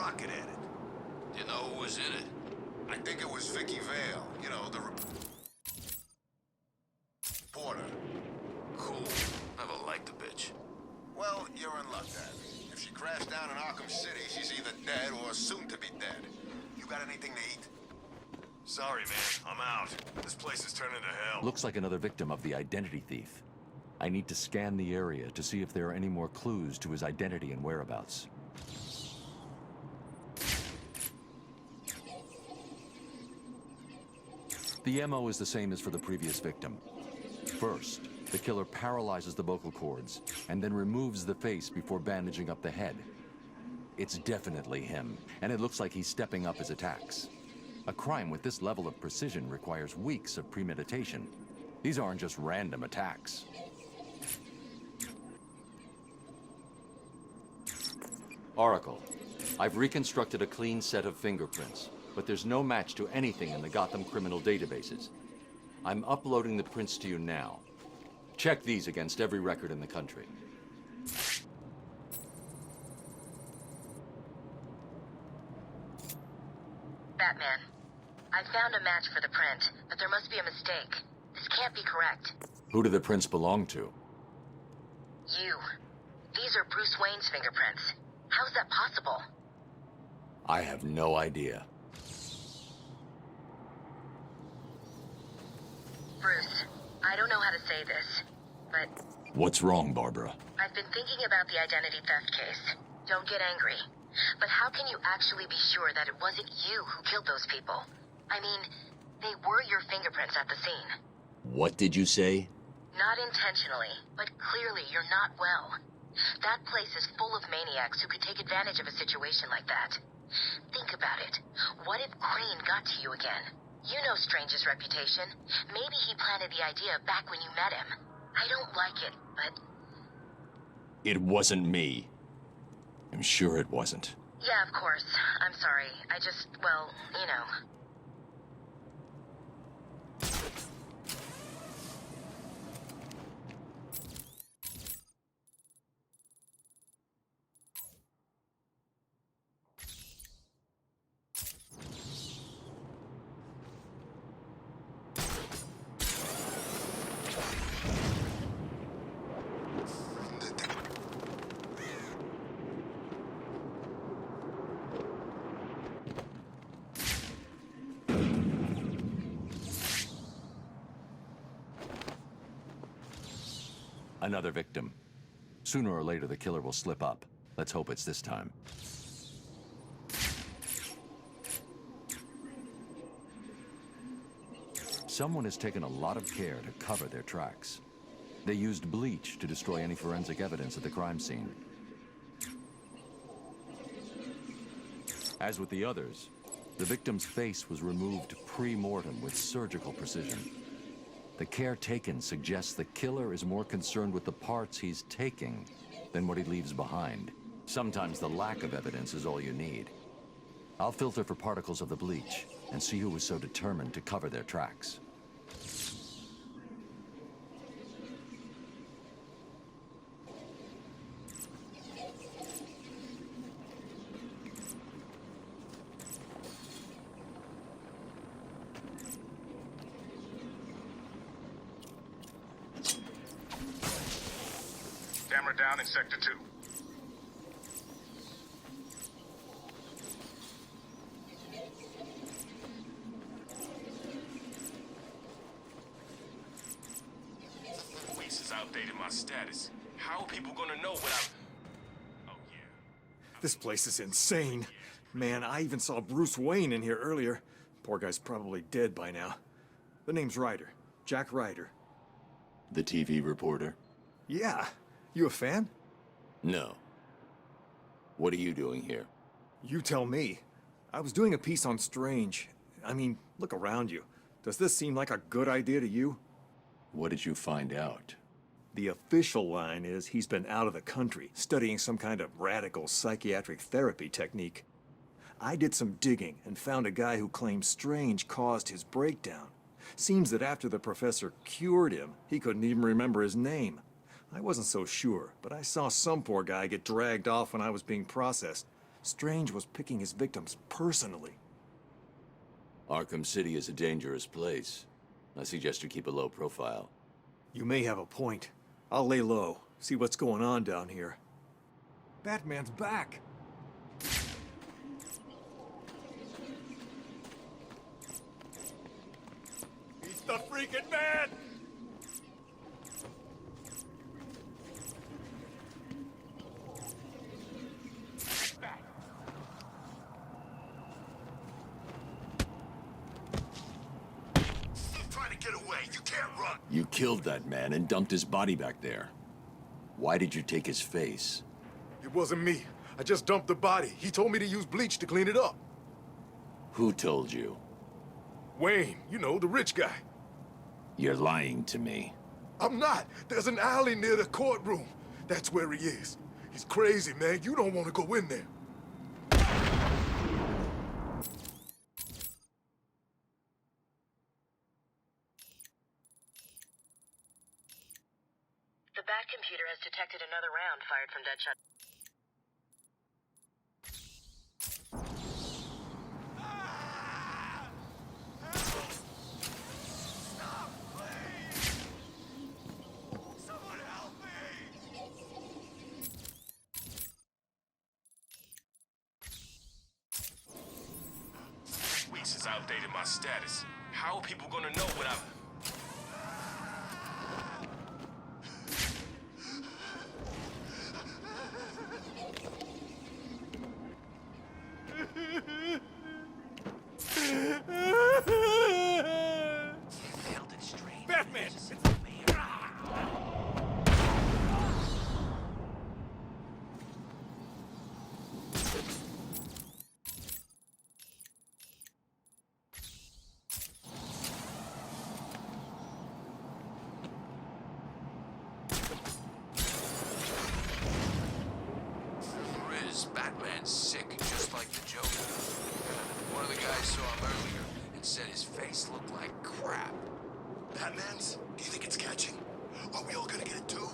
pocket at it. You know who was in it? I think it was Vicky Vale. You know, the reporter. Cool. Never liked the bitch. Well, you're in luck, Dad. If she crashed down in Arkham City, she's either dead or soon to be dead. You got anything to eat? Sorry, man. I'm out. This place is turning to hell. Looks like another victim of the identity thief. I need to scan the area to see if there are any more clues to his identity and whereabouts. The MO is the same as for the previous victim. First, the killer paralyzes the vocal cords and then removes the face before bandaging up the head. It's definitely him, and it looks like he's stepping up his attacks. A crime with this level of precision requires weeks of premeditation. These aren't just random attacks. Oracle, I've reconstructed a clean set of fingerprints, but there's no match to anything in the Gotham criminal databases. I'm uploading the prints to you now. Check these against every record in the country. Batman, I found a match for the print, but there must be a mistake. This can't be correct. Who do the prints belong to? You. These are Bruce Wayne's fingerprints. How's that possible? I have no idea. Bruce, I don't know how to say this, but What's wrong, Barbara? I've been thinking about the identity theft case. Don't get angry. But how can you actually be sure that it wasn't you who killed those people? I mean, they were your fingerprints at the scene. What did you say? Not intentionally, but clearly you're not well. That place is full of maniacs who could take advantage of a situation like that. Think about it. What if Crane got to you again? You know Strange's reputation. Maybe he planted the idea back when you met him. I don't like it, but... It wasn't me. I'm sure it wasn't. Yeah, of course. I'm sorry. I just, well, you know... Another victim. Sooner or later, the killer will slip up. Let's hope it's this time. Someone has taken a lot of care to cover their tracks. They used bleach to destroy any forensic evidence at the crime scene. As with the others, the victim's face was removed pre-mortem with surgical precision. The care taken suggests the killer is more concerned with the parts he's taking than what he leaves behind. Sometimes the lack of evidence is all you need. I'll filter for particles of the bleach and see who was so determined to cover their tracks. Camera down in Sector 2. Police has outdated my status. How are people gonna know without... Oh, yeah. This place is insane. Man, I even saw Bruce Wayne in here earlier. Poor guy's probably dead by now. The name's Ryder. Jack Ryder. The TV reporter? Yeah. You a fan? No. What are you doing here? You tell me. I was doing a piece on Strange. I mean, look around you. Does this seem like a good idea to you? What did you find out? The official line is he's been out of the country, studying some kind of radical psychiatric therapy technique. I did some digging and found a guy who claims Strange caused his breakdown. Seems that after the professor cured him, he couldn't even remember his name. I wasn't so sure, but I saw some poor guy get dragged off when I was being processed. Strange was picking his victims personally. Arkham City is a dangerous place. I suggest you keep a low profile. You may have a point. I'll lay low, see what's going on down here. Batman's back! He's the freaking man! Trying to get away. You can't run. You killed that man and dumped his body back there. Why did you take his face? It wasn't me. I just dumped the body. He told me to use bleach to clean it up. Who told you? Wayne, you know, the rich guy. You're lying to me. I'm not. There's an alley near the courtroom. That's where he is. He's crazy, man. You don't want to go in there. The Bat computer has detected another round fired from Deadshot. Weeks has outdated my status. How are people gonna know what I've... Batman! Riz, Batman's sick, just like the Joker. One of the guys saw him earlier and said his face looked like crap. Batman's? Do you think it's catching? Are we all gonna get it too?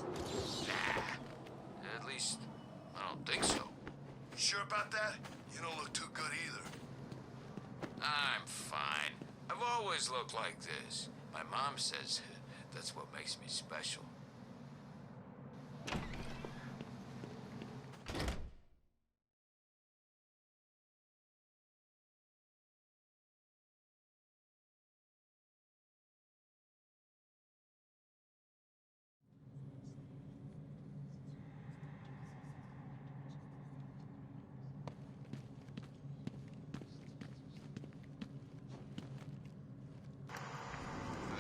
Nah. At least, I don't think so. You sure about that? You don't look too good either. I'm fine. I've always looked like this. My mom says that's what makes me special.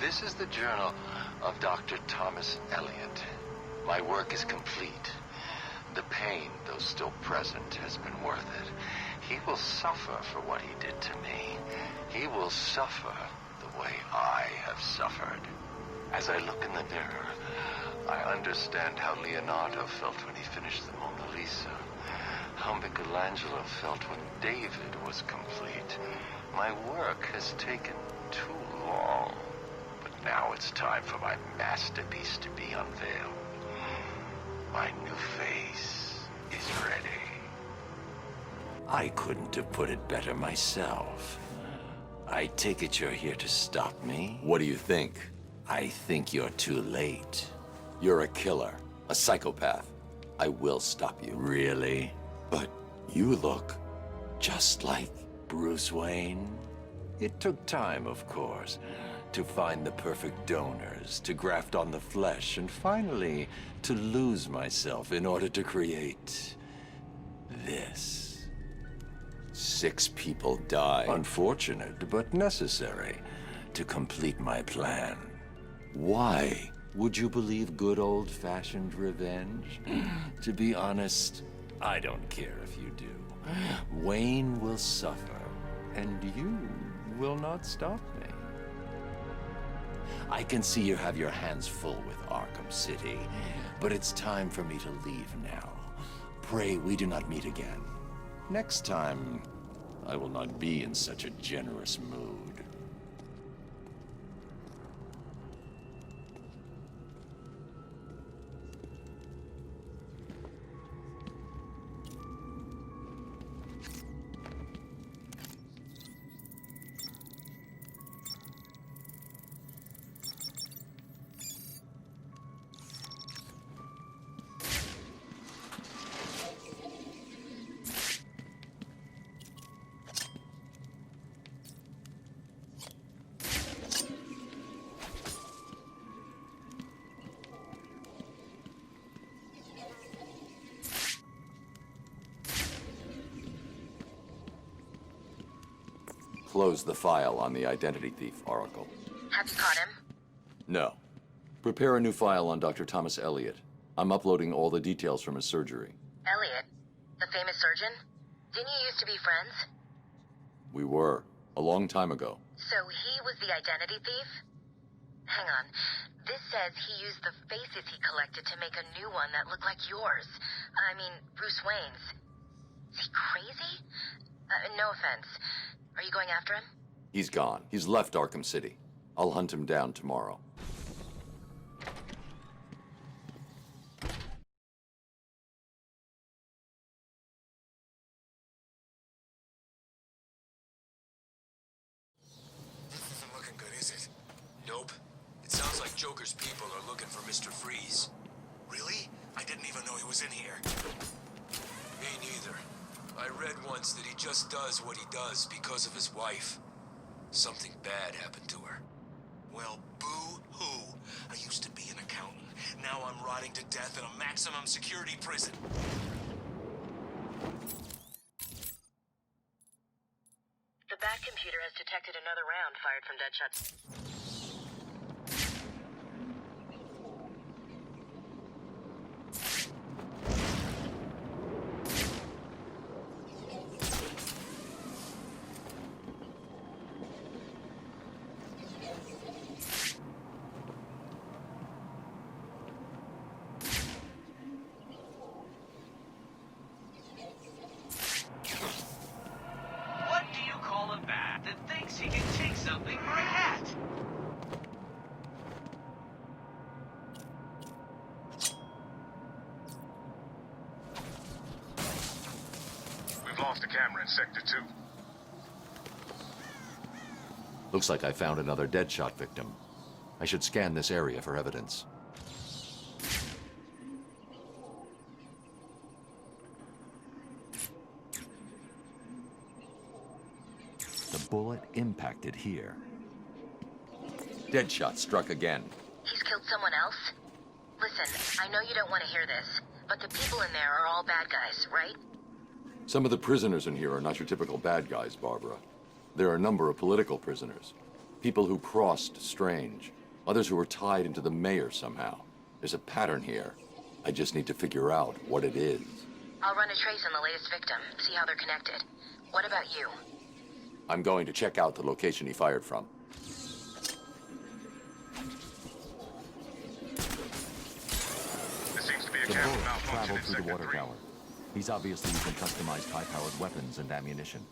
This is the journal of Dr. Thomas Elliot. My work is complete. The pain, though still present, has been worth it. He will suffer for what he did to me. He will suffer the way I have suffered. As I look in the mirror, I understand how Leonardo felt when he finished the Mona Lisa. How Michelangelo felt when David was complete. My work has taken too long. Now it's time for my masterpiece to be unveiled. My new face is ready. I couldn't have put it better myself. I take it you're here to stop me? What do you think? I think you're too late. You're a killer, a psychopath. I will stop you. Really? But you look just like Bruce Wayne. It took time, of course, to find the perfect donors, to graft on the flesh, and finally to lose myself in order to create this. 6 people died. Unfortunate, but necessary to complete my plan. Why? Would you believe good old-fashioned revenge? To be honest, I don't care if you do. Wayne will suffer, and you will not stop me. I can see you have your hands full with Arkham City, but it's time for me to leave now. Pray we do not meet again. Next time, I will not be in such a generous mood. closed the file on the identity thief, Oracle. Have you caught him? No. Prepare a new file on Dr. Thomas Elliot. I'm uploading all the details from his surgery. Elliot, the famous surgeon? Didn't you used to be friends? We were. A long time ago. So he was the identity thief? Hang on. This says he used the faces he collected to make a new one that looked like yours. I mean, Bruce Wayne's. Is he crazy? No offense. Are you going after him? He's gone. He's left Arkham City. I'll hunt him down tomorrow. This isn't looking good, is it? Nope. It sounds like Joker's people are looking for Mr. Freeze. Really? I didn't even know he was in here. Me neither. I read once that he just does what he does because of his wife. Something bad happened to her. Well, boo-hoo. I used to be an accountant. Now I'm rotting to death in a maximum security prison. The Bat computer has detected another round fired from Deadshot's. What do you call a bat that thinks he can take something for a hat? We've lost a camera in Sector 2. Looks like I found another Deadshot victim. I should scan this area for evidence. The bullet impacted here. Deadshot struck again. He's killed someone else? Listen, I know you don't want to hear this, but the people in there are all bad guys, right? Some of the prisoners in here are not your typical bad guys, Barbara. There are a number of political prisoners. People who crossed Strange. Others who were tied into the mayor somehow. There's a pattern here. I just need to figure out what it is. I'll run a trace on the latest victim, see how they're connected. What about you? I'm going to check out the location he fired from. There seems to be a The camera bullet malfunction traveled in through the Sector water 3. tower. He's obviously using customized high-powered weapons and ammunition.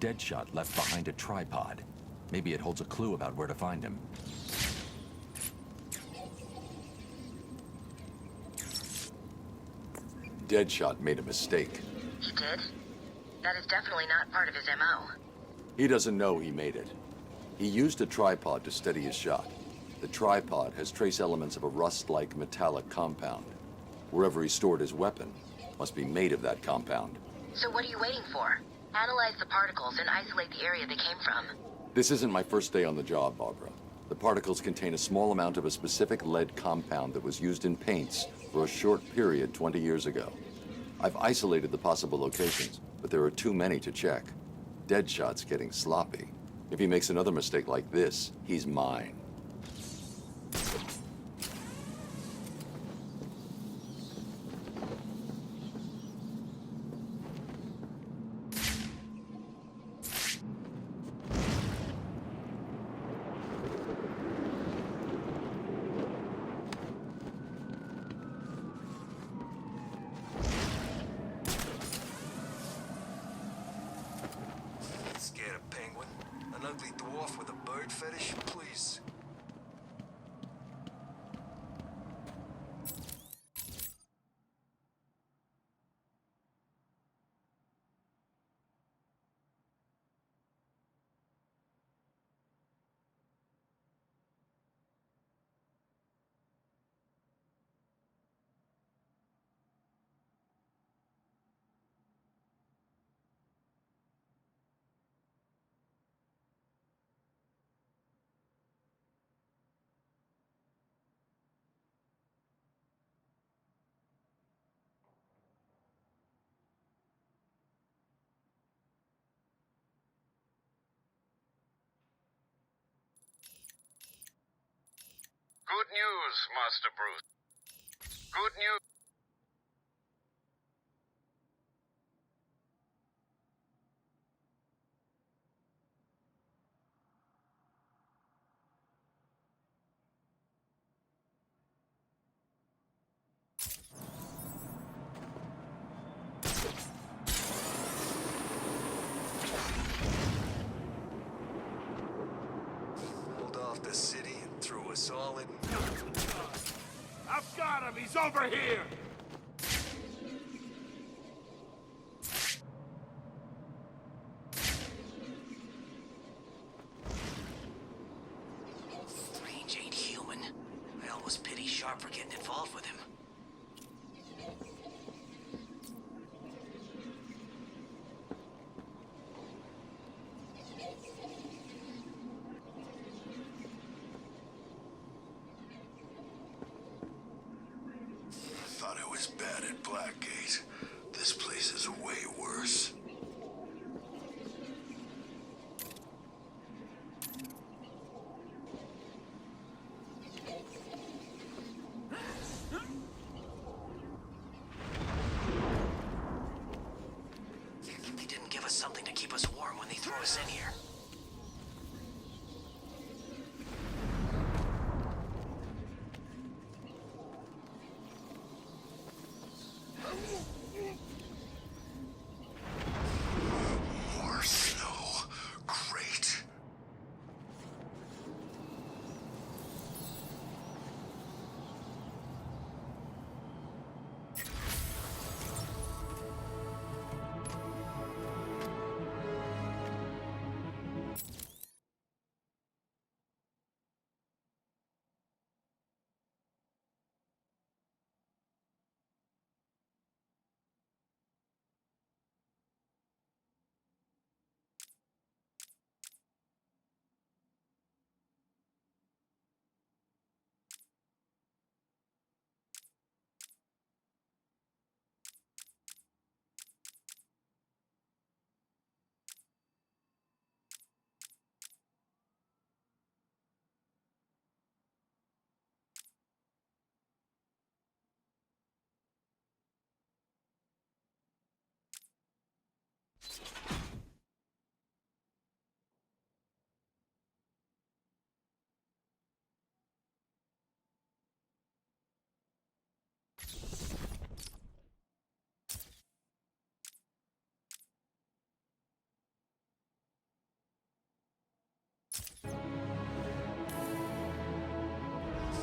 Deadshot left behind a tripod. Maybe it holds a clue about where to find him. Deadshot made a mistake. He did? That is definitely not part of his MO. He doesn't know he made it. He used a tripod to steady his shot. The tripod has trace elements of a rust-like metallic compound. Wherever he stored his weapon must be made of that compound. So what are you waiting for? Analyze the particles and isolate the area they came from. This isn't my first day on the job, Barbara. The particles contain a small amount of a specific lead compound that was used in paints for a short period 20 years ago. I've isolated the possible locations, but there are too many to check. Deadshot's getting sloppy. If he makes another mistake like this, he's mine. Scared of penguin? An ugly dwarf with a bird fetish? Please. Good news, Master Bruce. Good news. Pulled off the city and threw us all in. I've got him! He's over here! Strange ain't human. I almost pity Sharp for getting involved with him. Thought it was bad at Blackgate. This place is way worse. They didn't give us something to keep us warm when they threw us in here. More snow. Great.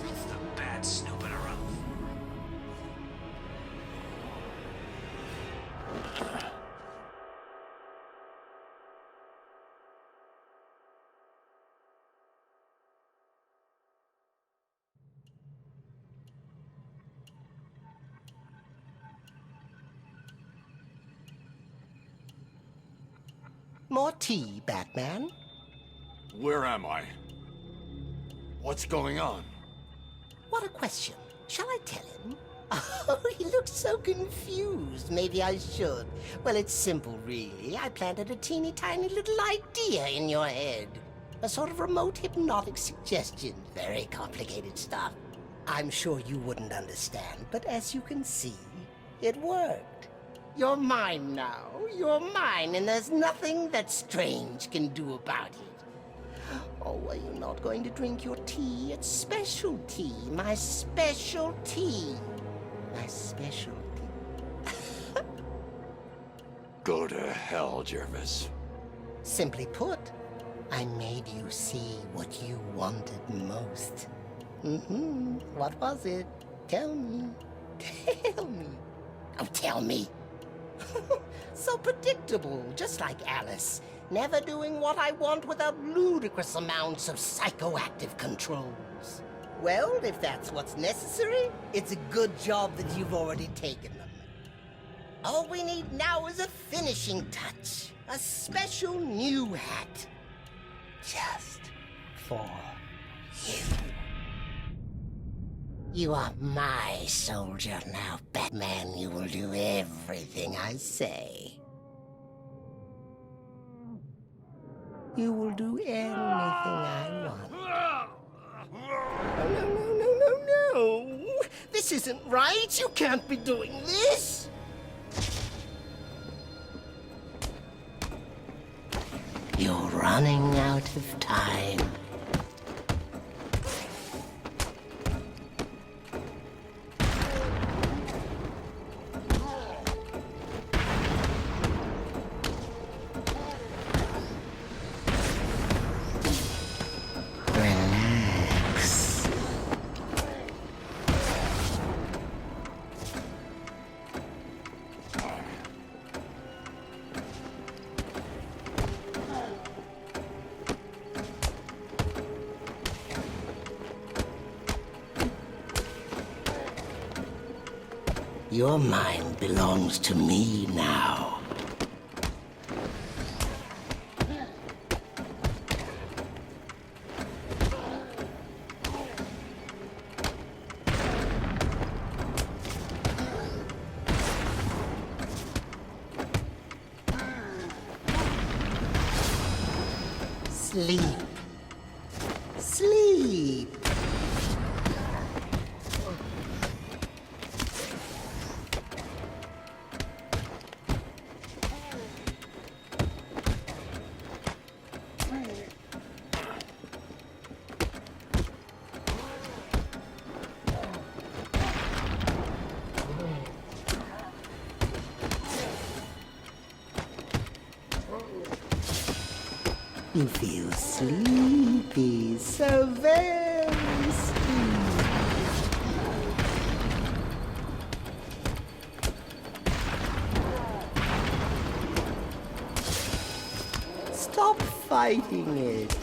It's the bad snooping around. More tea, Batman? Where am I? What's going on? What a question. Shall I tell him? Oh, he looks so confused. Maybe I should. Well, it's simple, really. I planted a teeny tiny little idea in your head. A sort of remote hypnotic suggestion. Very complicated stuff. I'm sure you wouldn't understand, but as you can see, it worked. You're mine now. You're mine, and there's nothing that Strange can do about it. Oh, are you not going to drink your tea? It's special tea. My special tea. My special tea. Go to hell, Jervis. Simply put, I made you see what you wanted most. What was it? Tell me. Tell me. Oh, tell me. So predictable, just like Alice. Never doing what I want without ludicrous amounts of psychoactive controls. Well, if that's what's necessary, it's a good job that you've already taken them. All we need now is a finishing touch. A special new hat. Just for you. You are my soldier now, Batman. You will do everything I say. You will do anything I want. No, no, no, no. This isn't right. You can't be doing this. You're running out of time. Relax. Your mind belongs to me now. Sleep. Sleep. You feel sleepy, so very sleepy. Stop fighting it.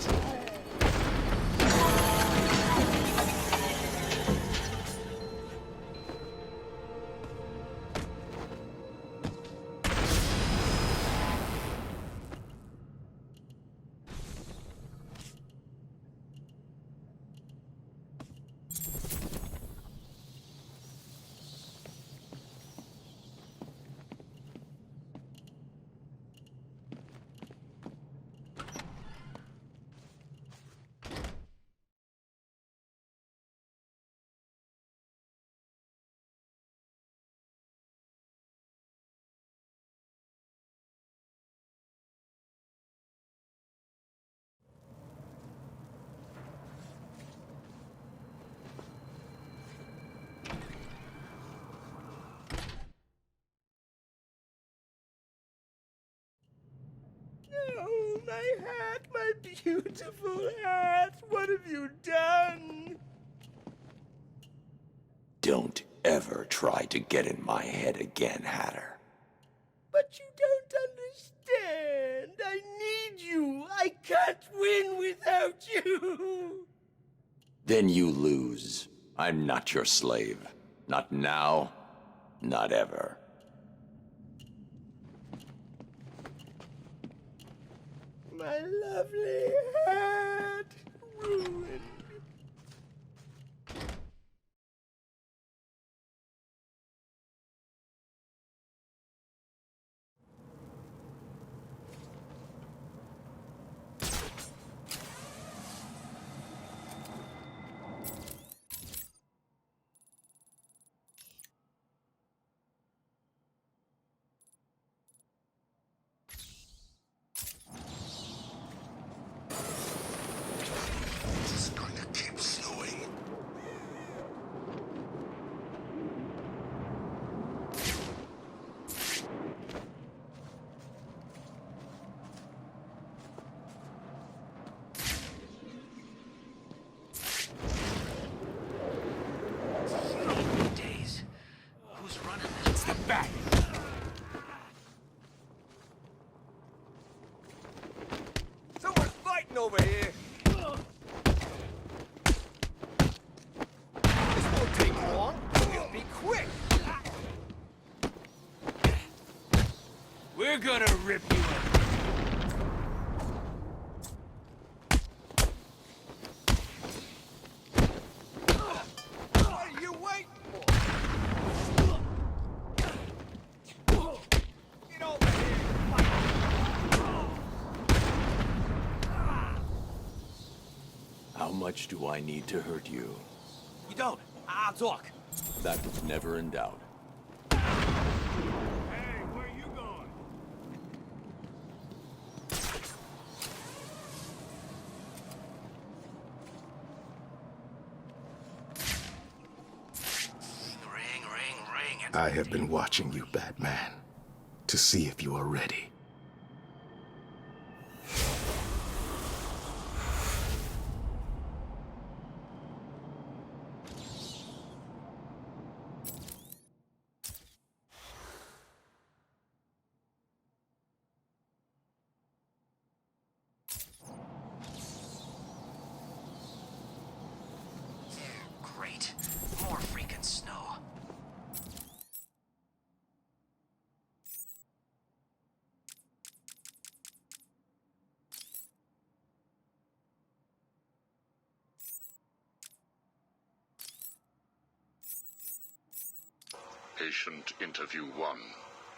Oh, my hat, my beautiful hat. What have you done? Don't ever try to get in my head again, Hatter. But you don't understand. I need you. I can't win without you. Then you lose. I'm not your slave. Not now, not ever. My lovely hat ruined. Over here. This won't take long. It'll be quick. We're gonna rip you up. What are you waiting for? Get over here. How much do I need to hurt you? You don't. I'll talk. That was never in doubt. Hey, where you going? Ring. I have been watching you, Batman, to see if you are ready. Great. More freaking snow. Patient interview 1.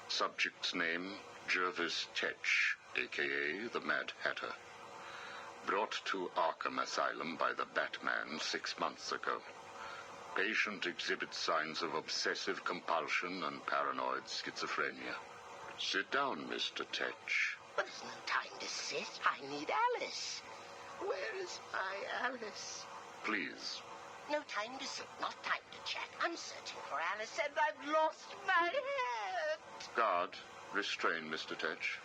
Subject's name, Jervis Tetch, a.k.a. the Mad Hatter. Brought to Arkham Asylum by the Batman 6 months ago. Patient exhibits signs of obsessive compulsion and paranoid schizophrenia. Sit down, Mr. Tetch. But there's no time to sit. I need Alice. Where is my Alice? Please. No time to sit, not time to chat. I'm searching for Alice and I've lost my head. Guard, restrain Mr. Tetch.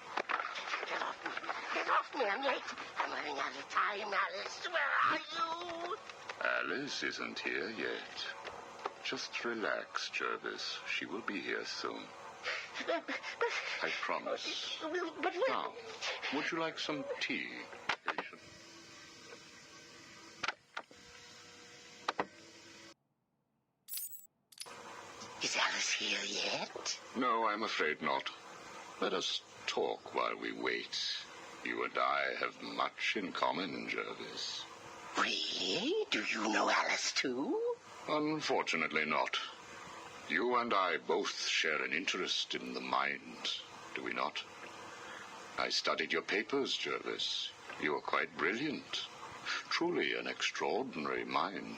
Get off me. Get off me. I'm late. I'm running out of time, Alice. Where are you? Alice isn't here yet. Just relax, Jervis. She will be here soon. I promise. But Now, would you like some tea, patient? is Alice here yet? No, I'm afraid not. Let us talk while we wait. You and I have much in common, Jervis. Really? Do you know Alice too? Unfortunately not. You and I both share an interest in the mind, do we not? I studied your papers, Jervis. You are quite brilliant. Truly an extraordinary mind.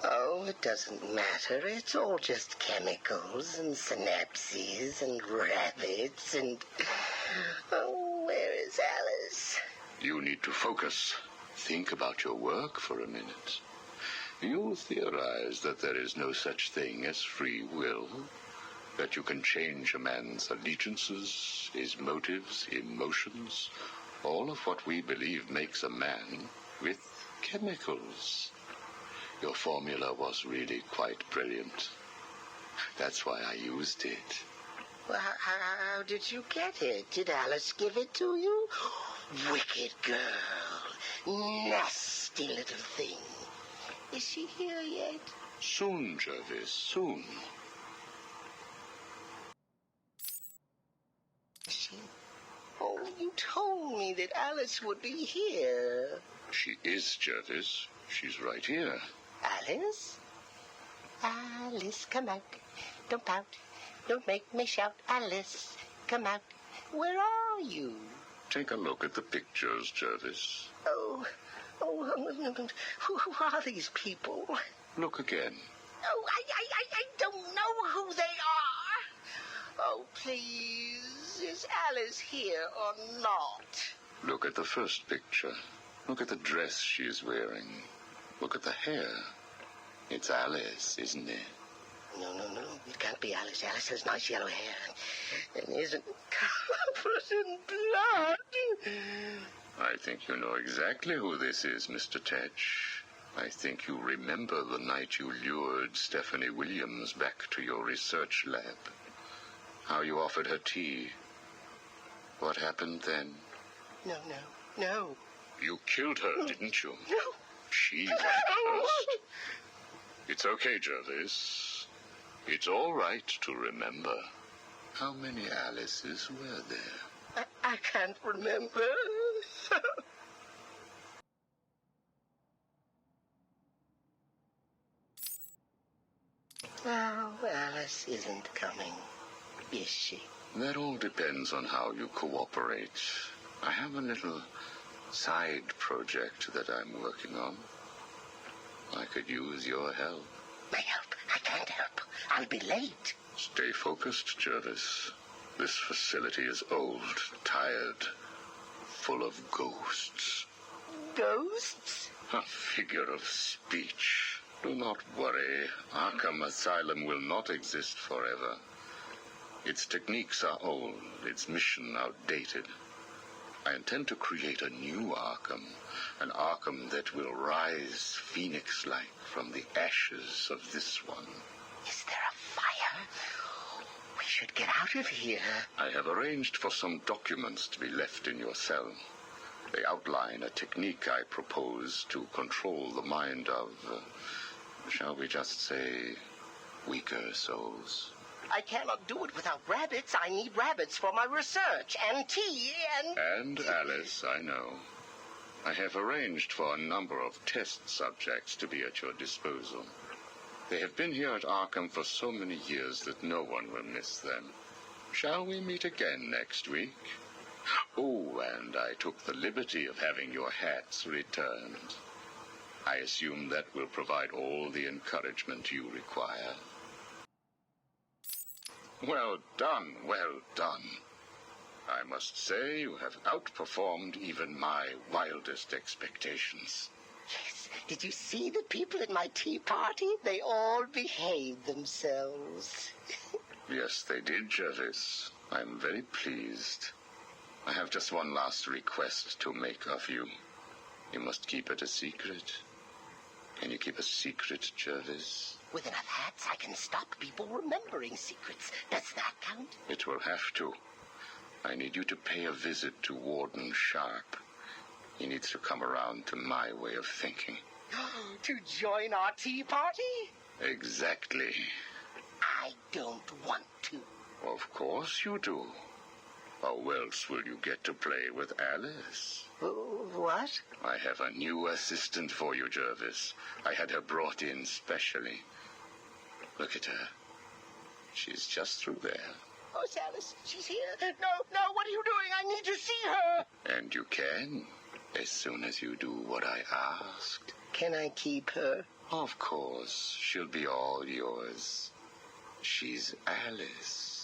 Oh, it doesn't matter. It's all just chemicals and synapses and rabbits and... Oh, where is Alice? You need to focus. Think about your work for a minute. You theorize that there is no such thing as free will, that you can change a man's allegiances, his motives, emotions, all of what we believe makes a man, with chemicals. Your formula was really quite brilliant. That's why I used it. Well, how did you get it? Did Alice give it to you? Wicked girl. Nasty little thing. Is she here yet? Soon, Jervis, soon. She... Oh, you told me that Alice would be here. She is, Jervis. She's right here. Alice? Alice, come out. Don't pout. Don't make me shout. Alice, come out. Where are you? Take a look at the pictures, Jervis. Oh, who are these people? Look again. Oh, I don't know who they are. Oh, please, is Alice here or not? Look at the first picture. Look at the dress she's wearing. Look at the hair. It's Alice, isn't it? No. It can't be Alice. Alice has nice yellow hair and isn't covered in blood. I think you know exactly who this is, Mr. Tetch. I think you remember the night you lured Stephanie Williams back to your research lab. How you offered her tea. What happened then? No. You killed her, didn't you? No. She went first. It's okay, Jervis. It's all right to remember. How many Alices were there? I can't remember. Now, Alice isn't coming, is she? That all depends on how you cooperate. I have a little side project that I'm working on. I could use your help. My help? I can't help. I'll be late. Stay focused, Jervis. This facility is old, tired, full of ghosts. Ghosts? A figure of speech. Do not worry. Arkham Asylum will not exist forever. Its techniques are old, its mission outdated. I intend to create a new Arkham, an Arkham that will rise phoenix-like from the ashes of this one. Is there a fire? We should get out of here. I have arranged for some documents to be left in your cell. They outline a technique I propose to control the mind of, shall we just say, weaker souls. I cannot do it without rabbits. I need rabbits for my research, and tea, And Alice, I know. I have arranged for a number of test subjects to be at your disposal. They have been here at Arkham for so many years that no one will miss them. Shall we meet again next week? Oh, and I took the liberty of having your hats returned. I assume that will provide all the encouragement you require. Well done, well done. I must say you have outperformed even my wildest expectations. Yes. Did you see the people at my tea party? They all behaved themselves. Yes, they did, Jervis. I'm very pleased. I have just one last request to make of you. You must keep it a secret. Can you keep a secret, Jervis? With enough hats, I can stop people remembering secrets. Does that count? It will have to. I need you to pay a visit to Warden Sharp. He needs to come around to my way of thinking. To join our tea party? Exactly. I don't want to. Of course you do. How else will you get to play with Alice? What? I have a new assistant for you, Jervis. I had her brought in specially. Look at her. She's just through there. Oh, it's Alice. She's here. No, what are you doing? I need to see her. And you can, as soon as you do what I asked. Can I keep her? Of course. She'll be all yours. She's Alice.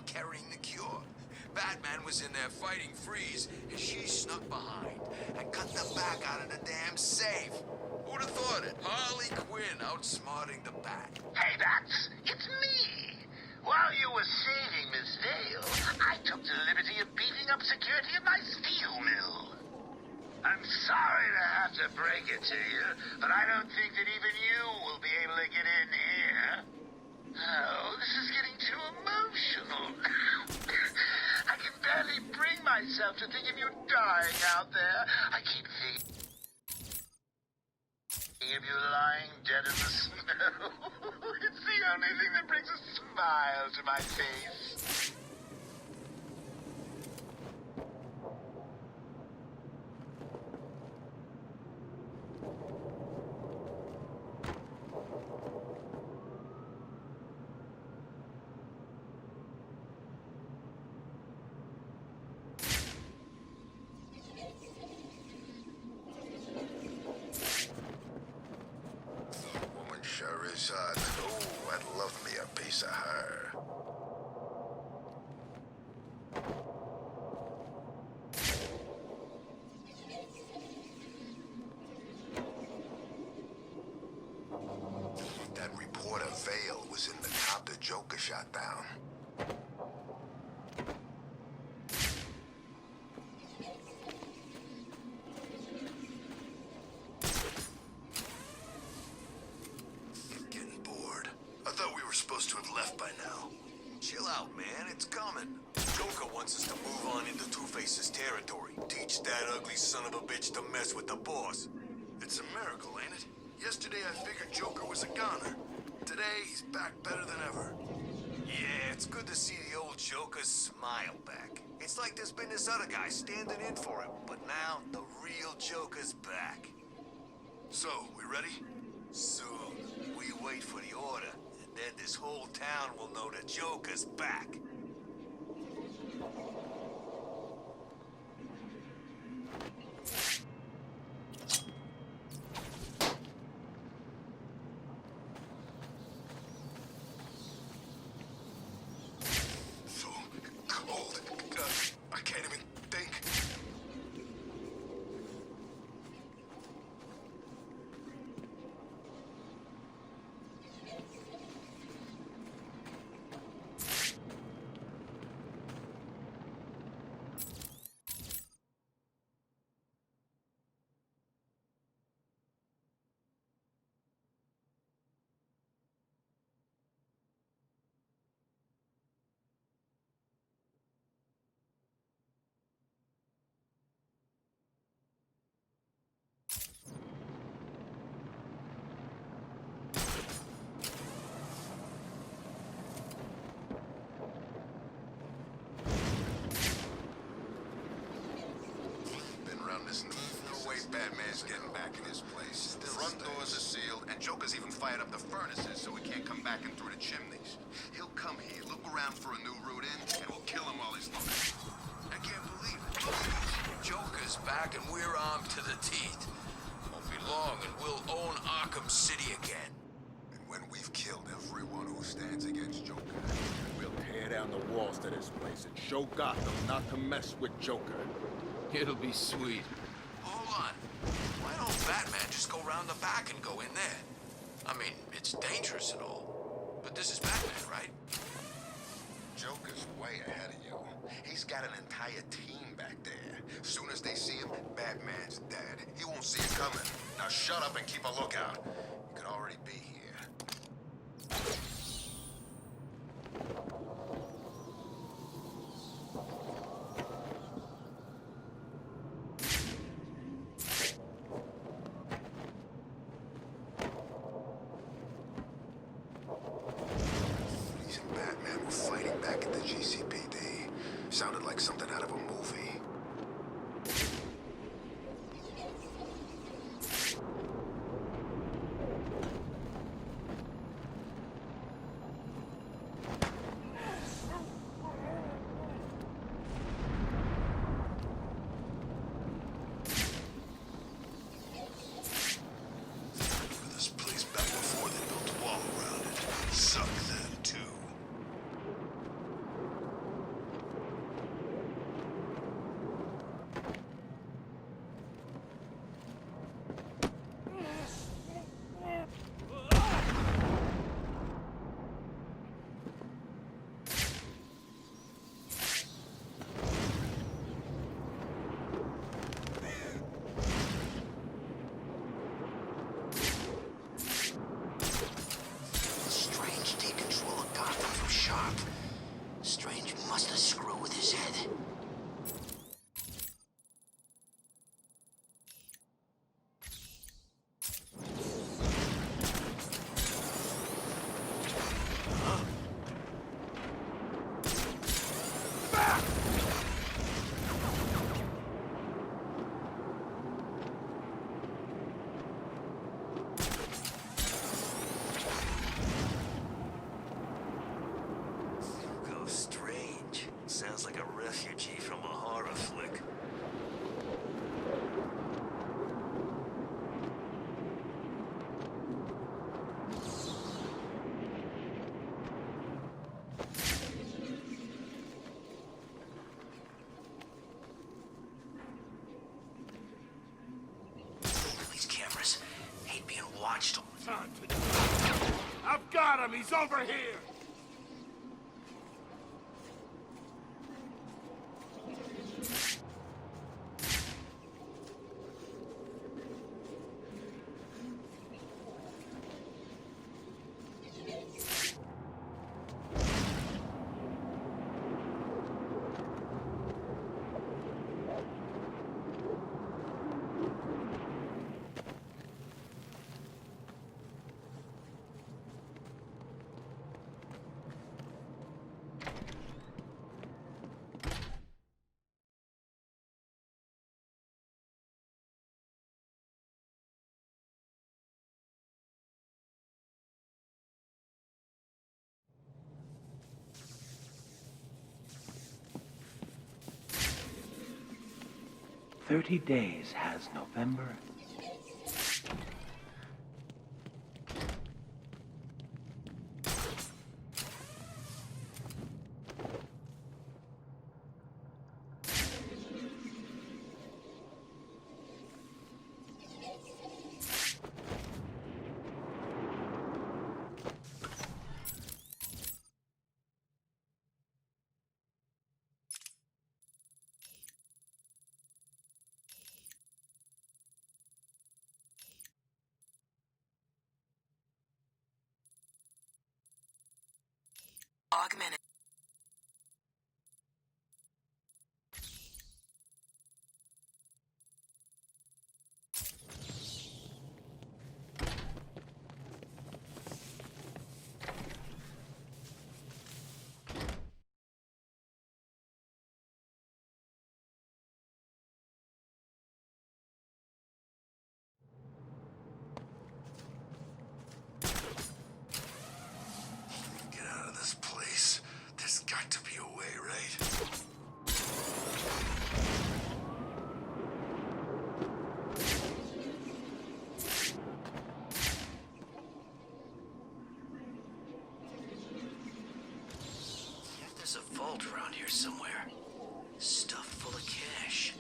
Carrying the cure. Batman was in there fighting Freeze, and she snuck behind and cut the back out of the damn safe. Who'd have thought it? Harley Quinn outsmarting the Bat. Hey, Bats, it's me. While you were saving Miss Vale, I took the liberty of beefing up security at my steel mill. I'm sorry to have to break it to you, but I don't think that even you will be able to get in here. Oh, this is getting too emotional. I can barely bring myself to think of you dying out there. I keep thinking of you lying dead in the snow. It's the only thing that brings a smile to my face. Sure is hot. Oh, I'd love me a piece of her. That reporter Vale was in the cop the Joker shot down. Getting bored. I thought we were supposed to have left by now. Chill out, man. It's coming. Joker wants us to move on into Two-Face's territory. Teach that ugly son of a bitch to mess with the boss. It's a miracle, ain't it? Yesterday I figured Joker was a goner. Today he's back better than ever. Yeah, it's good to see the old Joker's smile back. It's like there's been this other guy standing in for him, but now the real Joker's back. So, we ready? Soon. We wait for the order, and then this whole town will know the Joker's back. So cold. I can't even think. Been around this no way Batman's getting back in his place. The front doors are sealed, and Joker's even fired up the furnaces so he can't come back in through the chimneys. He'll come here, look around for a new route in, and we'll kill him while he's looking. I can't believe it. Look at this. Joker's back and we're armed to the teeth. Won't be long and we'll own Arkham City again. And when we've killed everyone who stands against Joker, We'll tear down the walls to this place and show Gotham not to mess with Joker. It'll be sweet. Hold on. Why don't Batman just go round the back and go in there? I mean, it's dangerous and all, but this is Batman, right? Joker's way ahead of you. He's got an entire team back there. Soon as they see him, Batman's dead. He won't see it coming. Now shut up and keep a lookout. He could already be here. Police and Batman were fighting back at the GCPD. Sounded like something out of a movie. being watched. Time to... I've got him! He's over here! "30 days has November." Augmented. Get out of this place. There's got to be a way, right? There's a vault around here somewhere. Stuff full of cash.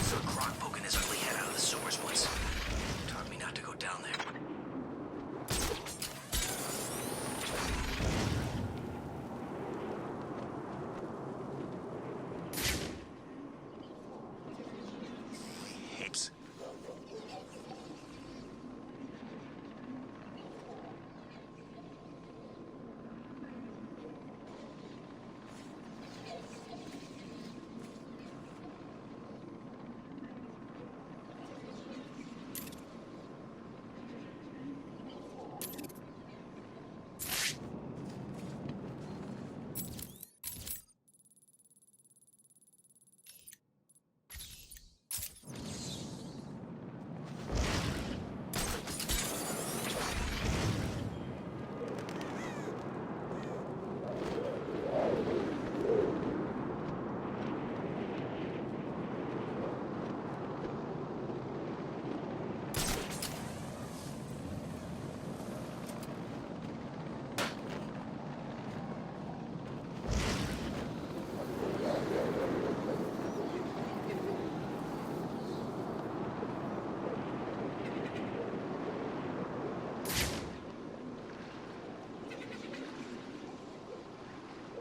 Saw Croc poking his ugly head out of the sewers once. Taught me not to go down there. Heaps.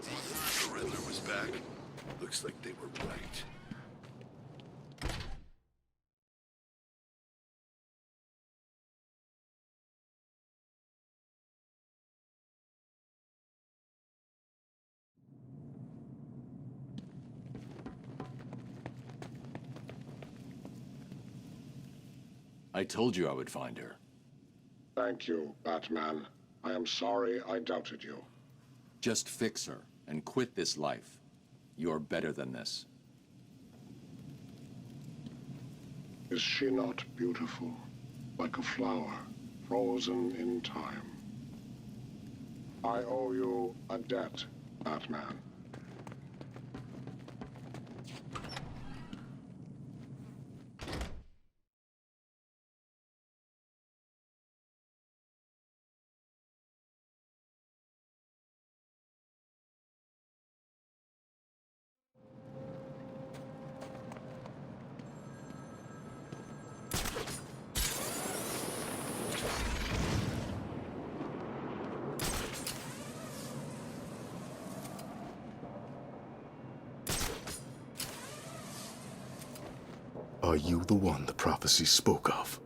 The Riddler was back. Looks like they were right. I told you I would find her. Thank you, Batman. I am sorry I doubted you. Just fix her and quit this life. You're better than this. Is she not beautiful? Like a flower, frozen in time. I owe you a debt, Batman. Are you the one the prophecy spoke of?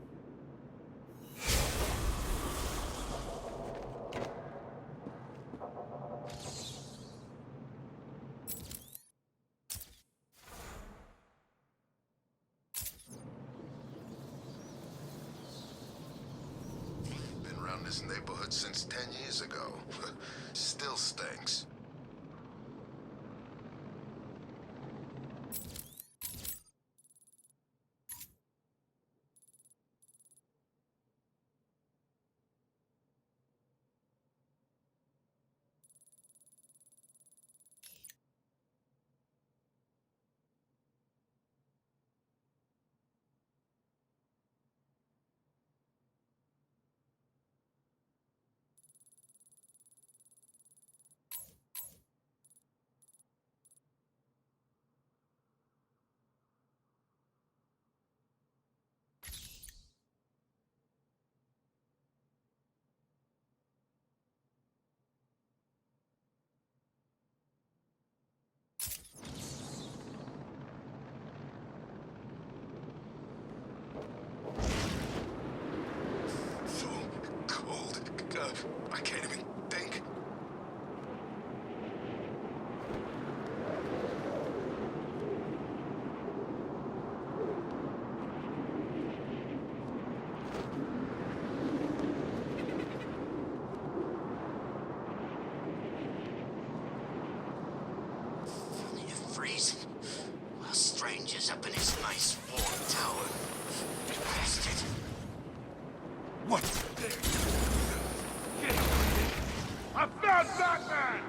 Been around this neighborhood since 10 years ago. Still stinks. So cold. I can't even think. You freezing? While strangers up in his nice warm tower. Bastard. What? I found Batman!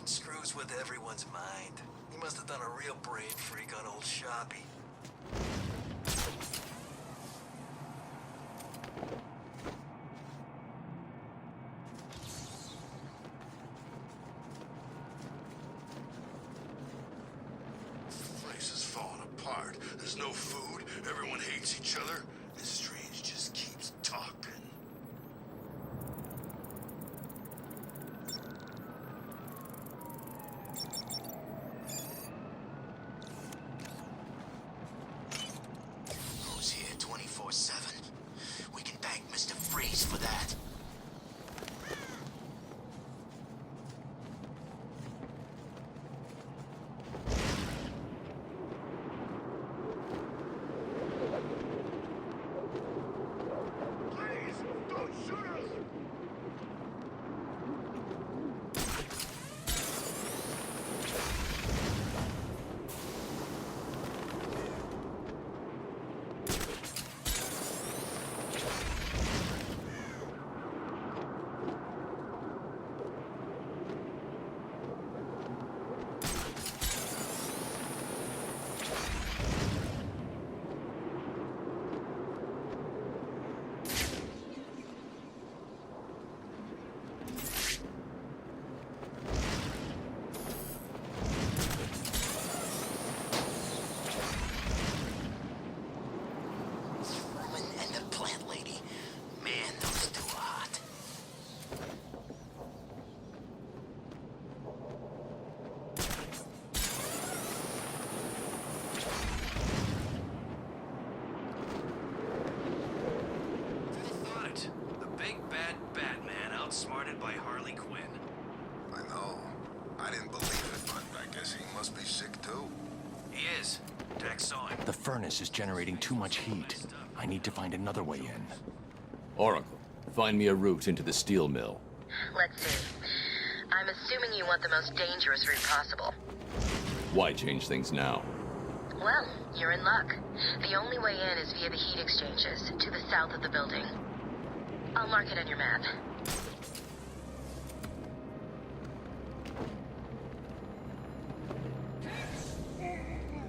Screws with everyone's mind. He must have done a real brain freak on old Shoppy. Place is falling apart. There's no food. Everyone hates each other. And Strange just keeps talking. Who's here 24/7? We can thank Mr. Freeze for that. Please, don't shoot us! Woman and the plant lady. Man, those two are hot. Who thought it? The big bad Batman outsmarted by Harley Quinn. I know. I didn't believe it, but I guess he must be sick too. He is. Jack saw him. The furnace is generating too much heat. I need to find another way in. Oracle, find me a route into the steel mill. Let's see. I'm assuming you want the most dangerous route possible. Why change things now? Well, you're in luck. The only way in is via the heat exchanges, to the south of the building. I'll mark it on your map.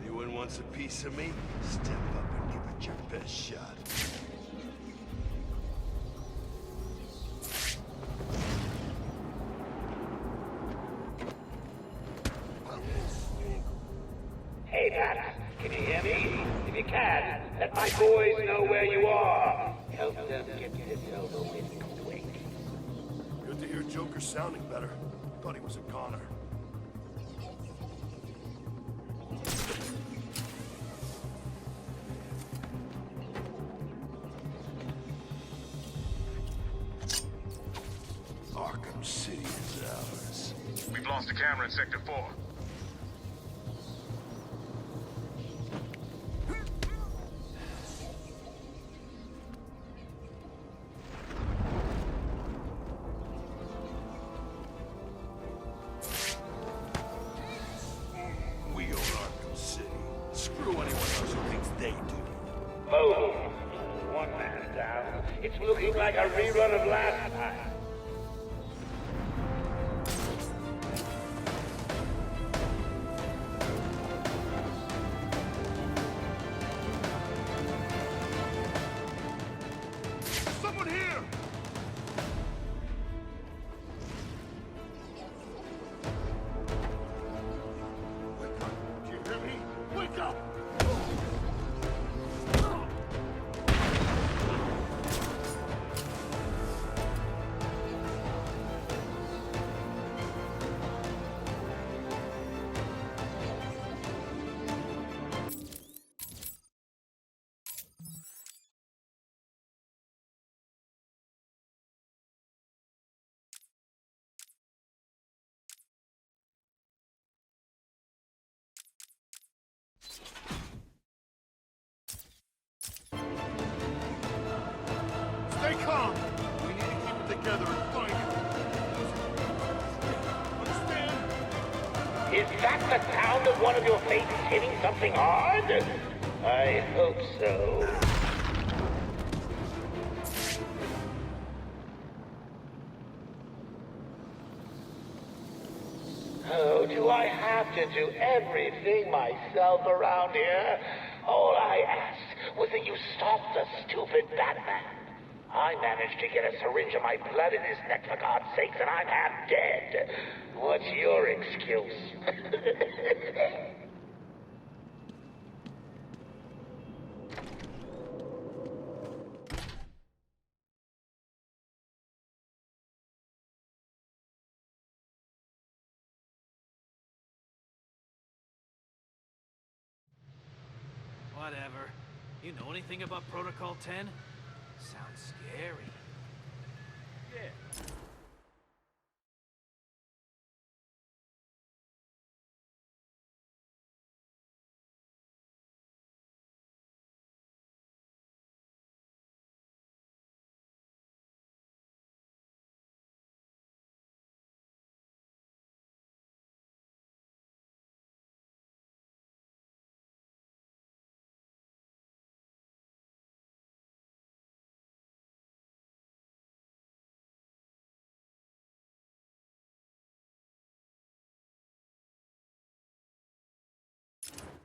Anyone wants a piece of me? Step up and give it your best shot. Hey, Pat, can you hear me? If you can, let my boys know where you are. Help them get this over with quick. Good to hear Joker sounding better. Thought he was a goner. Arkham City is ours. We've lost a camera in Sector 4. We own Arkham City. Screw anyone else who thinks they do. Boom! One man down. It's looking like a rerun of last time. Someone here! Wake up! Do you hear me? Wake up! Stay calm! We need to keep it together and find him. Understand? Is that the sound of one of your faces hitting something hard? I hope so. Oh, do I have to do everything myself around here? All I asked was that you stop the stupid Batman. I managed to get a syringe of my blood in his neck, for God's sakes, and I'm half dead. What's your excuse? Whatever. You know anything about Protocol 10? Sounds scary. Yeah.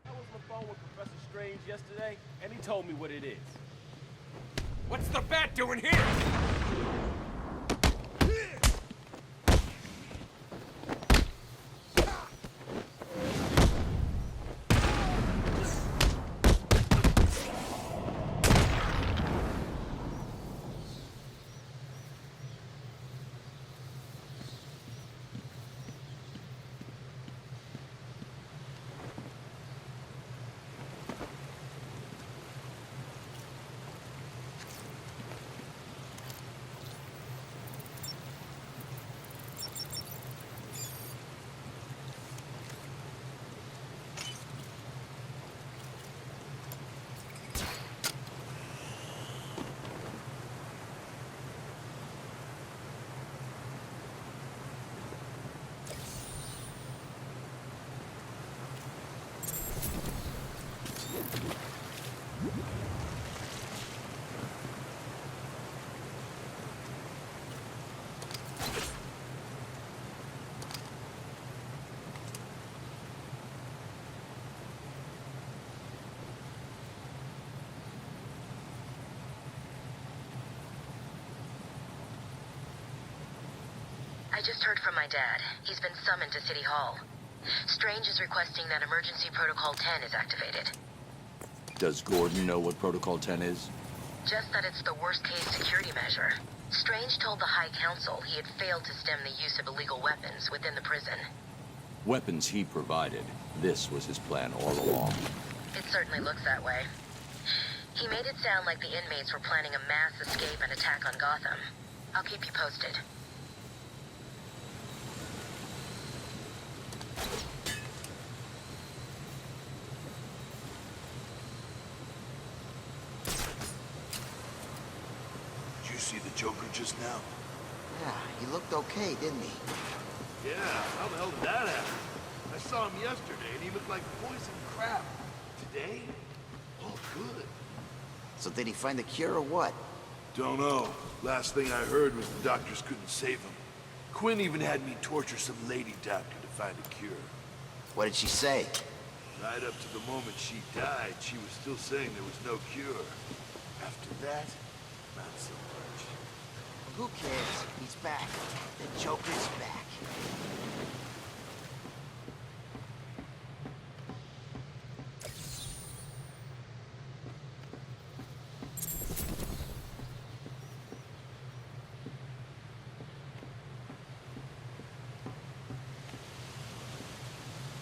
I was on the phone with Professor Strange yesterday, and he told me what it is. What's the bat doing here? I just heard from my dad. He's been summoned to City Hall. Strange is requesting that Emergency Protocol 10 is activated. Does Gordon know what Protocol 10 is? Just that it's the worst-case security measure. Strange told the High Council he had failed to stem the use of illegal weapons within the prison. Weapons he provided. This was his plan all along. It certainly looks that way. He made it sound like the inmates were planning a mass escape and attack on Gotham. I'll keep you posted. Did you see the Joker just now? Yeah, he looked okay, didn't he? Yeah, how the hell did that happen? I saw him yesterday and he looked like poison crap. Today? All good. So did he find the cure or what? Don't know. Last thing I heard was the doctors couldn't save him. Quinn even had me torture some lady doctor to find a cure. What did she say? Right up to the moment she died, she was still saying there was no cure. After that, not so much. Who cares? He's back. The Joker's back.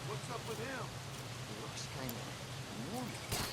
What's up with him? He looks kind of normal.